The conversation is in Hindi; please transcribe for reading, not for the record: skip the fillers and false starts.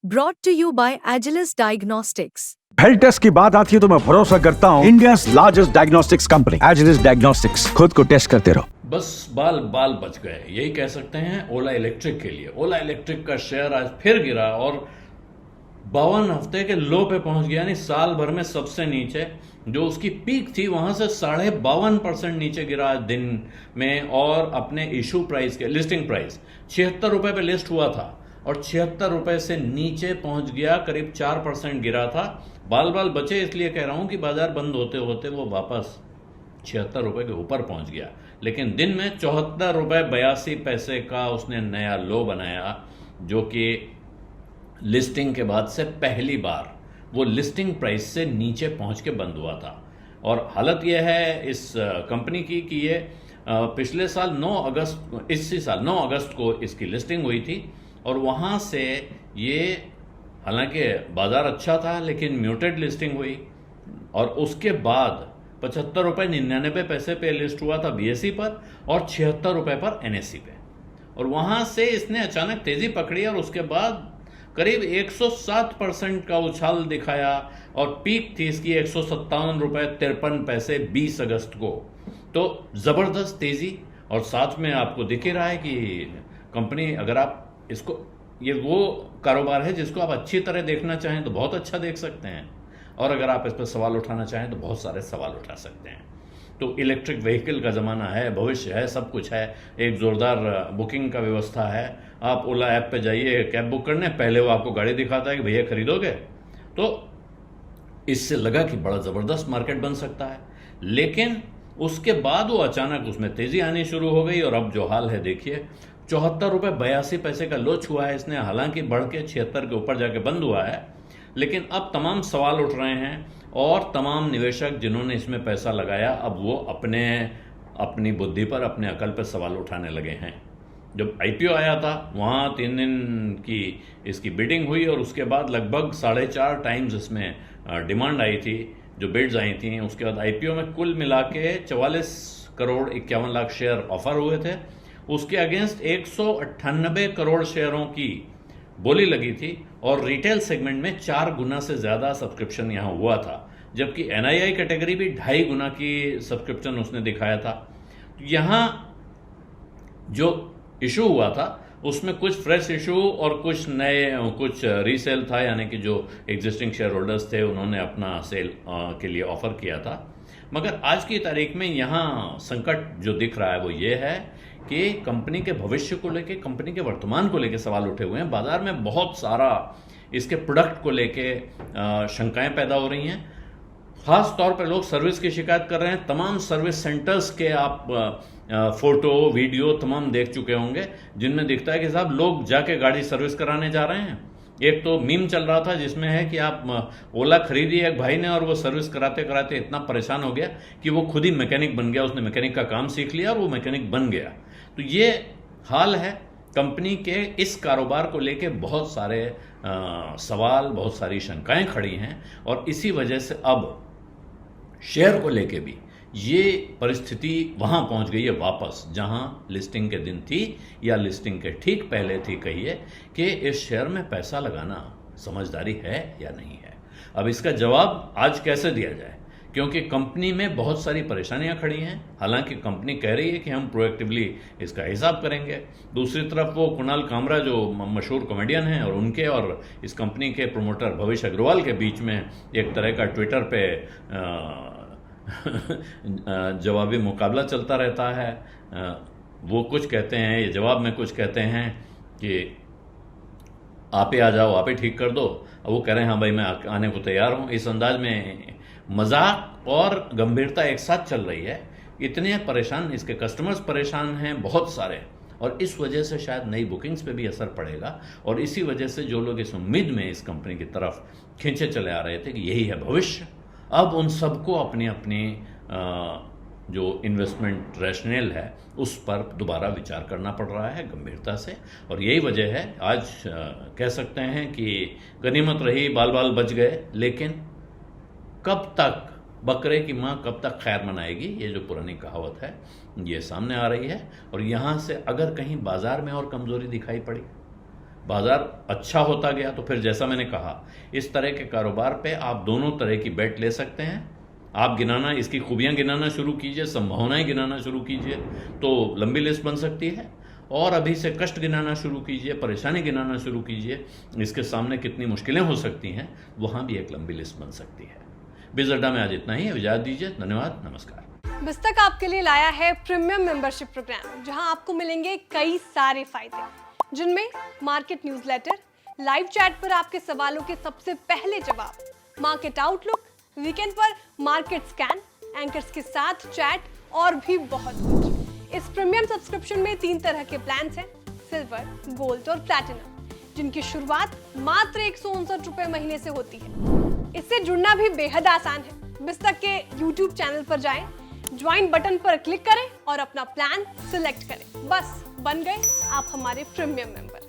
Brought to you by Agilus Diagnostics. Health test की बात आती है तो मैं भरोसा करता हूँ India largest diagnostics company Agilus diagnostics. खुद को टेस्ट करते रहो। बस बाल बाल बच गए, यही कह सकते हैं ओला इलेक्ट्रिक के लिए। ओला इलेक्ट्रिक का शेयर आज फिर गिरा और 52 हफ्ते के लो पे पहुंच गया, यानी साल भर में सबसे नीचे। जो उसकी पीक थी वहां से 52.5% नीचे गिरा आज दिन में, और अपने इशू प्राइस के लिस्टिंग प्राइस 76 रुपए पे लिस्ट हुआ था और 76 रुपए से नीचे पहुंच गया, करीब 4% गिरा था। बाल बाल बचे इसलिए कह रहा हूं कि बाजार बंद होते होते वो वापस 76 रुपए के ऊपर पहुंच गया, लेकिन दिन में 74 रुपए 82 पैसे का उसने नया लो बनाया, जो कि लिस्टिंग के बाद से पहली बार वो लिस्टिंग प्राइस से नीचे पहुंच के बंद हुआ था। और हालत यह है इस कंपनी की कि ये पिछले साल 9 अगस्त, इसी साल 9 अगस्त को इसकी लिस्टिंग हुई थी और वहां से ये, हालांकि बाजार अच्छा था लेकिन म्यूटेड लिस्टिंग हुई, और उसके बाद 75 रुपये 99 पैसे पे लिस्ट हुआ था बीएसई पर और 76 रुपये पर एनएसई पे, और वहां से इसने अचानक तेजी पकड़ी और उसके बाद करीब 107% का उछाल दिखाया और पीक थी इसकी 157 रुपये 53 पैसे 20 अगस्त को। तो जबरदस्त तेजी, और साथ में आपको दिख ही रहा है कि कंपनी, अगर आप इसको, ये वो कारोबार है जिसको आप अच्छी तरह देखना चाहें तो बहुत अच्छा देख सकते हैं, और अगर आप इस पर सवाल उठाना चाहें तो बहुत सारे सवाल उठा सकते हैं। तो इलेक्ट्रिक व्हीकल का ज़माना है, भविष्य है, सब कुछ है। एक ज़ोरदार बुकिंग का व्यवस्था है। आप ओला ऐप पे जाइए कैब बुक करने, पहले वो आपको गाड़ी दिखाता है कि भैया खरीदोगे, तो इससे लगा कि बड़ा ज़बरदस्त मार्केट बन सकता है। लेकिन उसके बाद वो अचानक उसमें तेज़ी आनी शुरू हो गई और अब जो हाल है देखिए, 74 रुपये 82 पैसे का लो छुआ है इसने, हालांकि बढ़ के 76 के ऊपर जाके बंद हुआ है। लेकिन अब तमाम सवाल उठ रहे हैं और तमाम निवेशक जिन्होंने इसमें पैसा लगाया, अब वो अपनी बुद्धि पर, अपने अकल पर सवाल उठाने लगे हैं। जब आईपीओ आया था वहाँ 3 दिन की इसकी बिडिंग हुई और उसके बाद लगभग 4.5 टाइम्स इसमें डिमांड आई थी, जो बिड्स आई थी। उसके बाद आईपीओ में कुल मिला के 44 करोड़ 51 लाख शेयर ऑफर हुए थे। उसके अगेंस्ट 198 करोड़ शेयरों की बोली लगी थी और रिटेल सेगमेंट में 4 गुना से ज्यादा सब्सक्रिप्शन यहां हुआ था, जबकि एनआईआई कैटेगरी भी 2.5 गुना की सब्सक्रिप्शन उसने दिखाया था। तो यहां जो इशू हुआ था उसमें कुछ फ्रेश इशू और कुछ नए, कुछ रीसेल था, यानी कि जो एग्जिस्टिंग शेयर होल्डर्स थे उन्होंने अपना सेल के लिए ऑफर किया था। मगर आज की तारीख में यहाँ संकट जो दिख रहा है वो ये है कि कंपनी के भविष्य को लेके, कंपनी के वर्तमान को लेके सवाल उठे हुए हैं। बाजार में बहुत सारा इसके प्रोडक्ट को लेके शंकाएं पैदा हो रही हैं। खास तौर पे लोग सर्विस की शिकायत कर रहे हैं। तमाम सर्विस सेंटर्स के आप फोटो वीडियो तमाम देख चुके होंगे, जिनमें दिखता है कि साहब लोग जाके गाड़ी सर्विस कराने जा रहे हैं। एक तो मीम चल रहा था जिसमें है कि आप ओला खरीदी एक भाई ने और वो सर्विस कराते कराते इतना परेशान हो गया कि वो खुद ही मैकेनिक बन गया, उसने मैकेनिक का काम सीख लिया और वो मैकेनिक बन गया। तो ये हाल है कंपनी के। इस कारोबार को लेके बहुत सारे सवाल, बहुत सारी शंकाएं खड़ी हैं, और इसी वजह से अब शेयर को लेके भी ये परिस्थिति वहां पहुंच गई है वापस, जहां लिस्टिंग के दिन थी या लिस्टिंग के ठीक पहले थी, कहिए, कि इस शेयर में पैसा लगाना समझदारी है या नहीं है। अब इसका जवाब आज कैसे दिया जाए, क्योंकि कंपनी में बहुत सारी परेशानियां खड़ी हैं। हालांकि कंपनी कह रही है कि हम प्रोएक्टिवली इसका हिसाब करेंगे। दूसरी तरफ वो कुणाल कामरा जो मशहूर कॉमेडियन हैं, और उनके और इस कंपनी के प्रोमोटर भविष्य अग्रवाल के बीच में एक तरह का ट्विटर पे जवाबी मुकाबला चलता रहता है। वो कुछ कहते हैं, ये जवाब में कुछ कहते हैं कि आप ही आ जाओ, आप ही ठीक कर दो, और वो कह रहे हैं हाँ भाई मैं आने को तैयार हूं। इस अंदाज में मजाक और गंभीरता एक साथ चल रही है। इतने परेशान, इसके कस्टमर्स परेशान हैं बहुत सारे, और इस वजह से शायद नई बुकिंग्स पे भी असर पड़ेगा, और इसी वजह से जो लोग इस उम्मीद में इस कंपनी की तरफ खींचे चले आ रहे थे कि यही है भविष्य, अब उन सबको अपनी अपनी जो इन्वेस्टमेंट रैशनल है उस पर दोबारा विचार करना पड़ रहा है गंभीरता से। और यही वजह है आज कह सकते हैं कि गनीमत रही, बाल बाल बच गए। लेकिन कब तक बकरे की माँ कब तक खैर मनाएगी, ये जो पुरानी कहावत है ये सामने आ रही है। और यहाँ से अगर कहीं बाजार में और कमजोरी दिखाई पड़ी, बाजार अच्छा होता गया तो फिर जैसा मैंने कहा, इस तरह के कारोबार पे आप दोनों तरह की बेट ले सकते हैं। आप गिनाना, इसकी खूबियां गिनाना शुरू कीजिए, संभावनाएं गिनाना शुरू कीजिए, तो लंबी लिस्ट बन सकती है। और अभी से कष्ट गिनाना शुरू कीजिए, परेशानी गिनाना शुरू कीजिए, इसके सामने कितनी मुश्किलें हो सकती हैं, वहां भी एक लंबी लिस्ट बन सकती है। बिज़ अड्डा में आज इतना ही, इजाज़त दीजिए, धन्यवाद, नमस्कार। बिस्तक आपके लिए लाया है प्रीमियम मेंबरशिप प्रोग्राम, जहां आपको मिलेंगे कई सारे फायदे, जिनमें मार्केट न्यूज़लेटर, लाइव चैट पर आपके सवालों के सबसे पहले जवाब, मार्केट आउटलुक, वीकेंड पर मार्केट स्कैन, एंकर्स के साथ चैट और भी बहुत कुछ। इस प्रीमियम सब्सक्रिप्शन में 3 तरह के प्लान्स हैं, सिल्वर, गोल्ड और प्लैटिनम, जिनकी शुरुआत मात्र 159 रुपए महीने से होती है। इससे जुड़ना भी बेहद आसान है। बिस्तक के YouTube चैनल पर जाएं, ज्वाइन बटन पर क्लिक करें और अपना प्लान सिलेक्ट करें। बस बन गए आप हमारे प्रीमियम मेंबर।